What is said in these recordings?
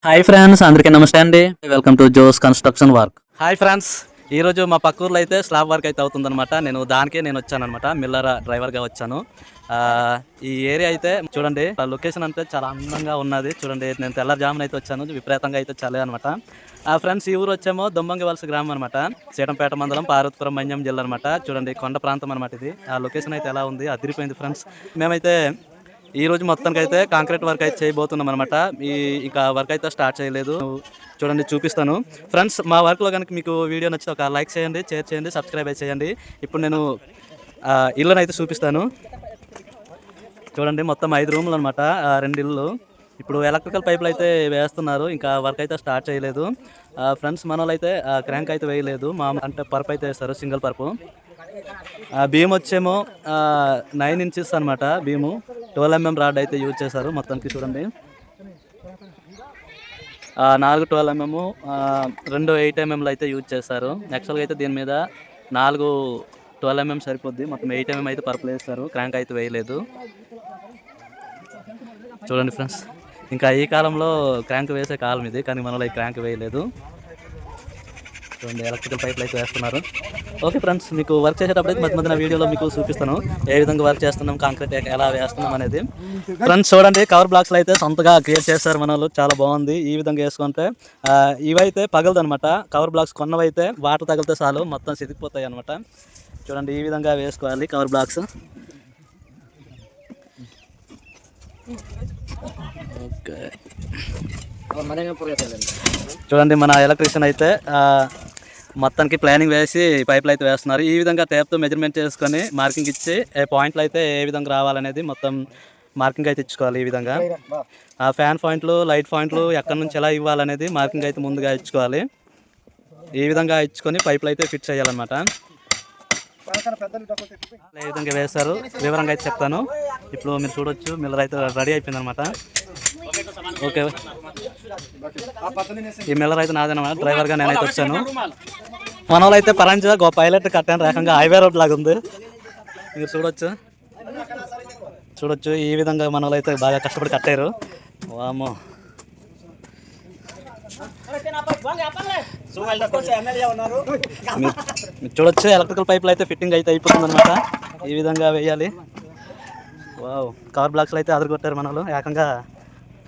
Hi friends, అందరికీ నమస్తే అండి. Welcome to Joe's construction work. Hi friends, ఈరోజు మా పక్క ఊర్లో అయితే స్లాబ్ వర్క్ అయితే అవుతుందన్నమాట. నేను వచ్చానమాట, మిల్లర్ డ్రైవర్గా వచ్చాను. ఈ ఏరియా అయితే చూడండి, లొకేషన్ అంటే చాలా అందంగా ఉన్నది. చూడండి, నేను తెల్లజామున అయితే వచ్చాను, విపరీతంగా అయితే చలే అనమాట. ఫ్రెండ్స్, ఈ ఊరు వచ్చేమో దొంబంగి వలస గ్రామం అనమాట. సీతంపేట మండలం, పార్వతీపురం, మన్యం జిల్లా అనమాట. చూడండి, కొండ ప్రాంతం అనమాట ఇది. ఆ లొకేషన్ అయితే ఎలా ఉంది, అదిరిపోయింది ఫ్రెండ్స్. మేమైతే ఈ రోజు మొత్తానికి అయితే కాంక్రీట్ వర్క్ అయితే చేయబోతున్నాం అనమాట. ఇంకా వర్క్ అయితే స్టార్ట్ చేయలేదు, చూడండి చూపిస్తాను ఫ్రెండ్స్. మా వర్క్లో కనుక మీకు వీడియో నచ్చితే ఒక లైక్ చేయండి, షేర్ చేయండి, సబ్స్క్రైబ్ చేయండి. ఇప్పుడు నేను ఇళ్ళని అయితే చూపిస్తాను. చూడండి, మొత్తం 5 రూములు అనమాట, 2 ఇళ్ళు. ఇప్పుడు ఎలక్ట్రికల్ పైపులు అయితే వేస్తున్నారు, ఇంకా వర్క్ అయితే స్టార్ట్ చేయలేదు ఫ్రెండ్స్. మన వాళ్ళు అయితే క్రాంక్ అయితే వేయలేదు, అంటే పర్ప్ అయితే వేస్తారు, సింగిల్ పర్పు. బీమ్ వచ్చేమో 9 ఇంచెస్ అనమాట. బీము 12 mm రాడ్ అయితే యూజ్ చేశారు మొత్తానికి. చూడండి, 4 12 mm, 2 8 mm అయితే యూజ్ చేస్తారు. యాక్చువల్గా అయితే దీని మీద 4 12 mm సరిపోద్ది, మొత్తం 8 mm అయితే పర్పుల్ వేస్తారు, క్రాంక్ అయితే వేయలేదు. చూడండి ఫ్రెండ్స్, ఇంకా ఈ కాలంలో క్రాంక్ వేసే కాలం ఇది, కానీ మనలో ఈ క్రాంక్ వేయలేదు. చూడండి, ఎలక్ట్రికల్ పైపులు అయితే వేస్తున్నారు. ఓకే ఫ్రెండ్స్, మీకు వర్క్ చేసేటప్పుడు అయితే మధ్య వీడియోలో మీకు చూపిస్తాను ఏ విధంగా వర్క్ చేస్తున్నాం, కాంక్రీట్ ఎలా వేస్తున్నాం అనేది. ఫ్రెండ్స్ చూడండి, కవర్ బ్లాక్స్లో అయితే సొంతగా క్రియేట్ చేస్తారు మన వాళ్ళు, చాలా బాగుంది. ఈ విధంగా వేసుకుంటే ఇవైతే పగలదు అనమాట. కవర్ బ్లాక్స్ కొన్నవైతే వాటర్ తగిలితే చాలు మొత్తం సిదిగిపోతాయి అనమాట. చూడండి, ఈ విధంగా వేసుకోవాలి కవర్ బ్లాక్స్. ఓకే, చూడండి, మన ఎలక్ట్రీషియన్ అయితే మొత్తానికి ప్లానింగ్ వేసి పైపులు అయితే వేస్తున్నారు. ఈ విధంగా టేప్తో మెజర్మెంట్ చేసుకొని మార్కింగ్ ఇచ్చి పాయింట్లు అయితే ఏ విధంగా రావాలనేది మొత్తం మార్కింగ్ అయితే ఇచ్చుకోవాలి. ఈ విధంగా ఫ్యాన్ పాయింట్లు, లైట్ పాయింట్లు ఎక్కడి నుంచి ఎలా ఇవ్వాలనేది మార్కింగ్ అయితే ముందుగా ఇచ్చుకోవాలి. ఈ విధంగా ఇచ్చుకొని పైపులు అయితే ఫిట్ చేయాలన్నమాట. ఏ విధంగా వేస్తారు వివరంగా అయితే చెప్తాను. ఇప్పుడు మీరు చూడొచ్చు, మిల్లర్ అయితే రెడీ అయిపోయింది అనమాట. ఓకే, ఈ మిల్లర్ అయితే నాదనమాట, డ్రైవర్గా నేనైతే వచ్చాను. మన వాళ్ళు అయితే పరంజా గొప్ప పైలట్ కట్టాను, రకంగా హైవే రోడ్ లాగా ఉంది. మీరు చూడొచ్చు ఈ విధంగా మన వాళ్ళు అయితే బాగా కష్టపడి కట్టారు. వామో, మీరు చూడొచ్చు, ఎలక్ట్రికల్ పైపులు అయితే ఫిట్టింగ్ అయితే అయిపోతుంది అనమాట. ఈ విధంగా వేయాలి. వావ్, కవర్ బ్లాక్స్లో అయితే అదరగొట్టారు మన వాళ్ళు, ఏకంగా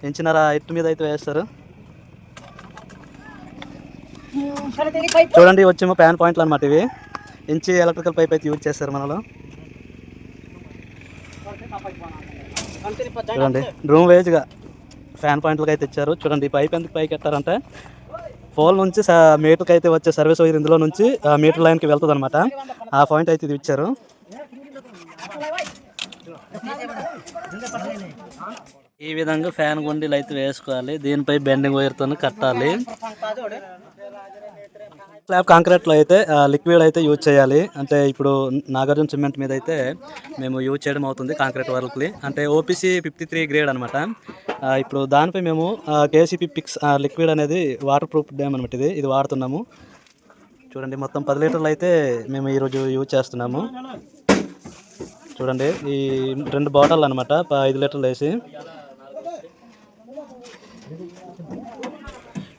ఇంచున్నర ఎత్తు మీద అయితే వేస్తారు. చూడండి, వచ్చేమో ప్యాన్ పాయింట్లు అనమాట. ఇవి ఇంచి ఎలక్ట్రికల్ పైప్ అయితే యూజ్ చేస్తారు మనలో. చూడండి, రూమ్ వేజ్గా ఫ్యాన్ పాయింట్లకు అయితే ఇచ్చారు. చూడండి, ఈ పైప్ ఎందుకు పైకి ఎట్టారంటే పోల్ నుంచి మీటర్కి అయితే వచ్చే సర్వీస్ వైర్ ఇందులో నుంచి మీటర్ లైన్కి వెళ్తుంది అనమాట. ఆ పాయింట్ అయితే ఇది ఇచ్చారు. ఈ విధంగా ఫ్యాన్ గుండీలు అయితే వేసుకోవాలి, దీనిపై బెండింగ్ వైర్తో కట్టాలి. స్లాబ్ కాంక్రీట్లో అయితే లిక్విడ్ అయితే యూజ్ చేయాలి. అంటే ఇప్పుడు నాగార్జున సిమెంట్ మీద అయితే మేము యూజ్ చేయడం అవుతుంది కాంక్రీట్ వర్క్ని, అంటే OPC 53 గ్రేడ్ అనమాట. ఇప్పుడు దానిపై మేము KCP పిక్స్ లిక్విడ్ అనేది వాటర్ ప్రూఫ్ డ్యామ్ అనమాట. ఇది వాడుతున్నాము. చూడండి, మొత్తం 10 లీటర్లు అయితే మేము ఈరోజు యూజ్ చేస్తున్నాము. చూడండి, ఈ 2 బాటిల్ అనమాట, 5 లీటర్లు వేసి.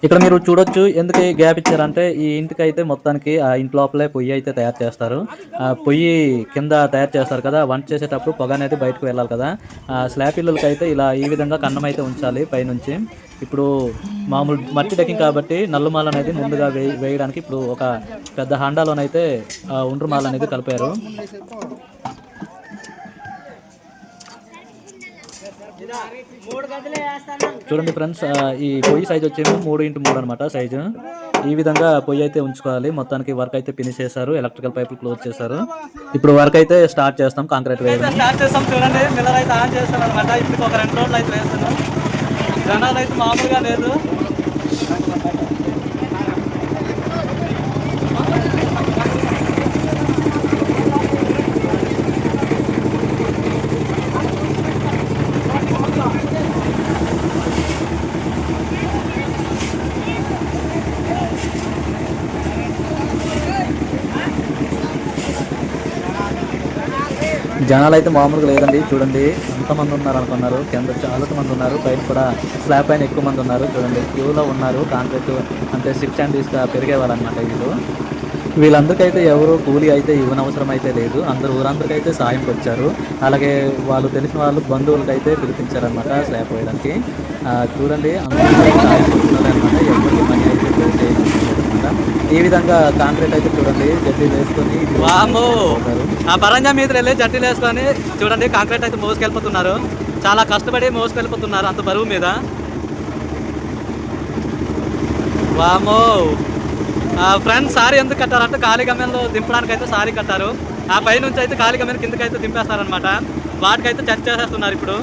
ఇక్కడ మీరు చూడొచ్చు, ఎందుకు గ్యాప్ ఇచ్చారంటే ఈ ఇంటికి అయితే మొత్తానికి ఆ ఇంటి లోపలే పొయ్యి అయితే తయారు చేస్తారు. పొయ్యి కింద తయారు చేస్తారు కదా, వంట చేసేటప్పుడు పొగ అనేది బయటకు వెళ్ళాలి కదా. స్లాబ్ ఇళ్ళకి అయితే ఇలా ఈ విధంగా కన్నం అయితే ఉంచాలి పైనుంచి. ఇప్పుడు మామూలు మట్టి డెక్కింగ్ కాబట్టి నల్లుమాల అనేది ముందుగా వేయడానికి ఇప్పుడు ఒక పెద్ద హాండాలోనైతే ఒండ్రుమాల అనేది కలిపారు. చూడండి ఫ్రెండ్స్, ఈ పొయ్యి సైజ్ వచ్చేమో 3x3 అనమాట సైజు. ఈ విధంగా పొయ్యి అయితే ఉంచుకోవాలి. మొత్తానికి వర్క్ అయితే ఫినిష్ చేశారు, ఎలక్ట్రికల్ పైపులు క్లోజ్ చేశారు. ఇప్పుడు వర్క్ అయితే స్టార్ట్ చేస్తాం, కాంక్రీట్ వేయడం స్టార్ట్ చేస్తాం. చూడండి, మిల్లర్ అయితే ఆన్ చేస్తాం అనమాట. ఇప్పుడు ఒక 2 రోజులు అయితే వేస్తున్నాం. జనాలు అయితే మామూలుగా లేదు. జనాలు అయితే మామూలుగా లేదండి. చూడండి ఎంతమంది ఉన్నారు అనుకున్నారు. కింద చాలా మంది ఉన్నారు, పైన కూడా స్లాబ్ పైన ఎక్కువ మంది ఉన్నారు. చూడండి క్యూలో ఉన్నారు. కాంక్రీట్ అంటే 6 అండ్ పెరిగేవాళ్ళు అనమాట వీళ్ళు. వీళ్ళందరికైతే ఎవరు కూలీ అయితే ఇవ్వనవసరం అయితే లేదు. ఊరందరికైతే సాయంకి వచ్చారు. అలాగే వాళ్ళు తెలిసిన వాళ్ళు బంధువులకైతే పిలిపించారనమాట స్లాబ్ వేయడానికి. చూడండి అందరికీ సాయం చేస్తున్నారనమాట. ఎవరికి పని అయితే చేయనమాట. ఈ విధంగా కాంక్రీట్ అయితే చూడండి జడ్డీలు వేసుకొని ఆ పరంజా మీద వెళ్ళి జడ్డీలు వేసుకొని చూడండి కాంక్రీట్ అయితే మోసుకెళ్ళిపోతున్నారు. చాలా కష్టపడి మోసుకెళ్ళిపోతున్నారు అంత బరువు మీద. వామో ఫ్రెండ్స్ సారీ ఎందుకు కట్టారంటే ఖాళీ గమ్యంలో దింపడానికి అయితే సారీ కట్టారు. ఆ పై నుంచి అయితే ఖాళీ గమ్యం కిందకి అయితే దింపేస్తారనమాట. వాటికైతే చర్చ చేసేస్తున్నారు ఇప్పుడు.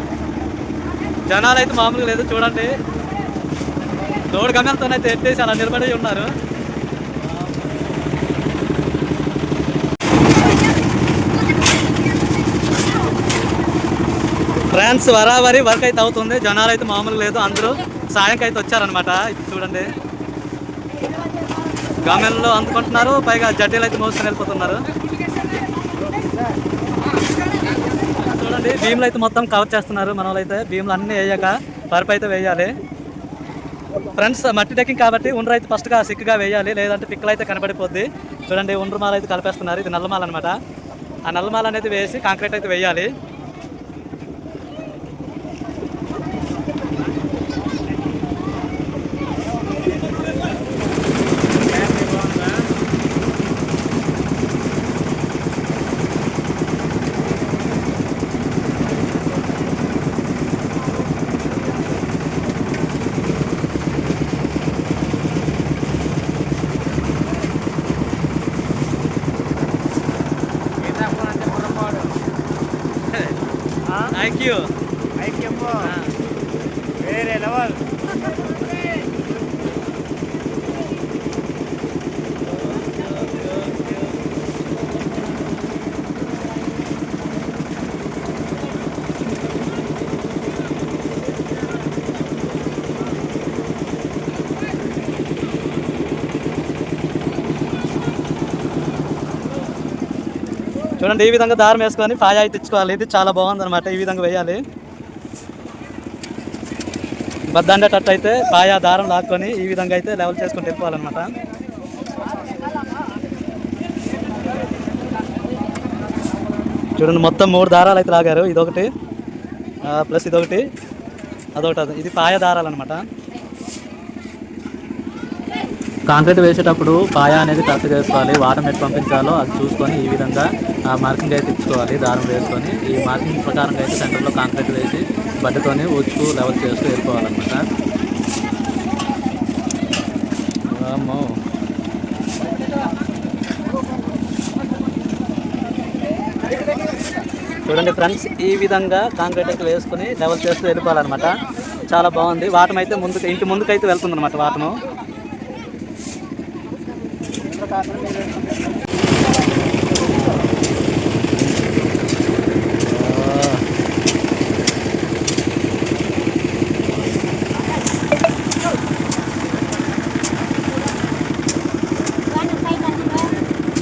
జనాలు అయితే మామూలుగా లేదు. చూడండి రోడ్డు గమ్యంతోనైతే ఎత్తేసి అలా నిలబడి ఉన్నారు. ఫ్రెండ్స్ వరావరి వర్క్ అయితే అవుతుంది. జనాలు అయితే మామూలుగా లేదు. అందరూ సాయంకి అయితే వచ్చారనమాట. చూడండి గమ్యంలో అందుకుంటున్నారు, పైగా జడ్డీలు అయితే మోసుకొని వెళ్ళిపోతున్నారు. చూడండి భీములు అయితే మొత్తం కవర్ చేస్తున్నారు. మన వాళ్ళు అయితే భీములు అన్నీ వేయక పరుపు అయితే వేయాలి. ఫ్రెండ్స్ మట్టి డెక్కింగ్ కాబట్టి ఉండ్రు అయితే ఫస్ట్గా సిక్కుగా వేయాలి, లేదంటే పిక్కలు అయితే కనబడిపోద్ది. చూడండి ఉండ్రమాల అయితే కలిపేస్తున్నారు. ఇది నల్లమాల అనమాట. ఆ నల్లమాల అనేది వేసి కాంక్రీట్ అయితే వేయాలి. ఐక్యూ వేరే లెవెల్. చూడండి ఈ విధంగా దారం వేసుకొని పాయ అయితే తెచ్చుకోవాలి. ఇది చాలా బాగుంది అనమాట. ఈ విధంగా వేయాలి. బద్దండేటట్టు అయితే పాయ దారం లాక్కొని ఈ విధంగా అయితే లెవెల్ చేసుకొని వెళ్ళిపోవాలన్నమాట. చూడండి మొత్తం 3 దారాలు అయితే లాగారు. ఇదొకటి ప్లస్ ఇదొకటి అదొకటి. ఇది పాయ దారాలు అనమాట. కాంక్రీట్ వేసేటప్పుడు పాయ అనేది కరెక్ట్ చేసుకోవాలి. వాటర్ నెట్ పంపించాలో అది చూసుకొని ఈ విధంగా మార్కింగ్ అయితే ఇచ్చుకోవాలి. దారం వేసుకొని ఈ మార్కింగ్ ప్రకారంగా అయితే సెంటర్లో కాంక్రీట్ వేసి బడ్డతోనే ఉచ్చుకు లెవెల్ చేస్తూ వెళ్ళిపోవాలన్నమాట. చూడండి ఫ్రెండ్స్ ఈ విధంగా కాంక్రీట్ అయితే వేసుకొని లెవెల్ చేస్తూ వెళ్ళిపోవాలన్నమాట. చాలా బాగుంది. వాటం అయితే ఇంటి ముందుకైతే వెళ్తుంది అనమాట. వాటము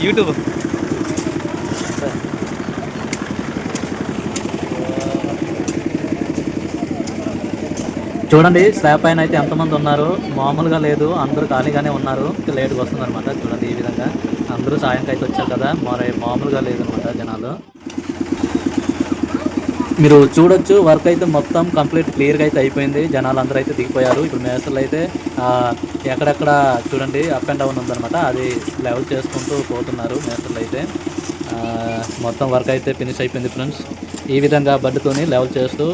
యూట్యూబ్. చూడండి స్లాబ్ పైన అయితే ఎంతమంది ఉన్నారు, మామూలుగా లేదు. అందరూ ఖాళీగానే ఉన్నారు. లేట్గా వస్తుంది అనమాట. చూడండి ఈ విధంగా అందరూ సాయంకి అయితే వచ్చారు కదా, మామూలుగా లేదనమాట జనాలు. మీరు చూడొచ్చు వర్క్ అయితే మొత్తం కంప్లీట్ క్లియర్గా అయితే అయిపోయింది. జనాలు అందరూ అయితే దిగిపోయారు. ఇప్పుడు మేస్టర్లు అయితే ఎక్కడెక్కడ చూడండి అప్ అండ్ డౌన్ ఉందనమాట. అది లెవెల్ చేసుకుంటూ పోతున్నారు మేస్టర్లు అయితే. మొత్తం వర్క్ అయితే ఫినిష్ అయిపోయింది ఫ్రెండ్స్. ఈ విధంగా బడ్డుతోని లెవెల్ చేస్తూ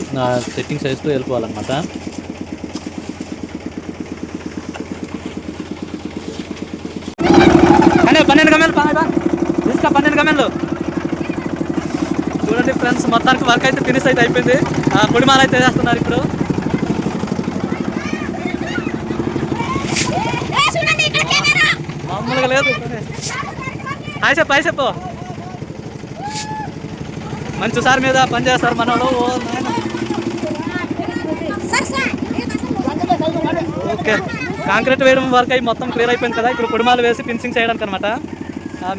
సెట్టింగ్స్ వేస్తూ వెళ్ళిపోవాలన్నమాట. 12 గమ్యాలు 12 గమ్యాలు. చూడండి ఫ్రెండ్స్ మొత్తానికి వర్క్ అయితే ఫినిష్ అయితే అయిపోయింది. పొడిమాల అయితే వేస్తున్నారు ఇప్పుడు. మామూలుగా లేదు. హాయ్ చెప్పు మంచి సార్ మీద పనిచేస్తారు మనోడు. ఓకే కాంక్రీట్ వేయడం వర్క్ అయ్యి మొత్తం క్లియర్ అయిపోయింది కదా. ఇప్పుడు పొడిమాలు వేసి ఫినిషింగ్ చేయడానికి అనమాట.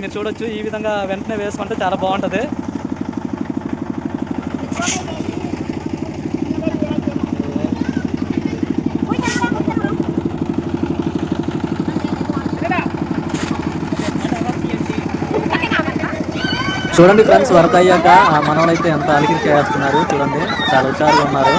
మీరు చూడొచ్చు ఈ విధంగా వెంటనే వేసుకుంటే చాలా బాగుంటుంది. చూడండి ఫ్రెండ్స్, వర్క్ అయ్యాక ఆ మనోళ్ళైతే ఎంత అలికిరి చేస్తున్నారు చూడండి, చాలా హుషారుగా ఉన్నారు.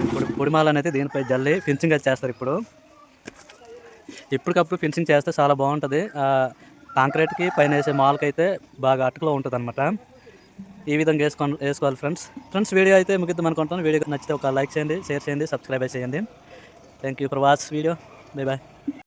ఇప్పుడు పొడిమాల అనేది దీనిపై జల్లి ఫినిషింగ్ అయితే చేస్తారు. ఇప్పటికప్పుడు ఫినిషింగ్ చేస్తే చాలా బాగుంటుంది. కాంక్రీట్కి పైన వేసే మాల్కి అయితే బాగా అటుకులో ఉంటుంది అనమాట. ఈ విధంగా వేసుకోవాలి ఫ్రెండ్స్. వీడియో అయితే ముగిద్దాం అనుకుంటాను. వీడియో నచ్చితే ఒక లైక్ చేయండి, షేర్ చేయండి, సబ్స్క్రైబ్ చేయండి. Thank you for watch video. Bye bye.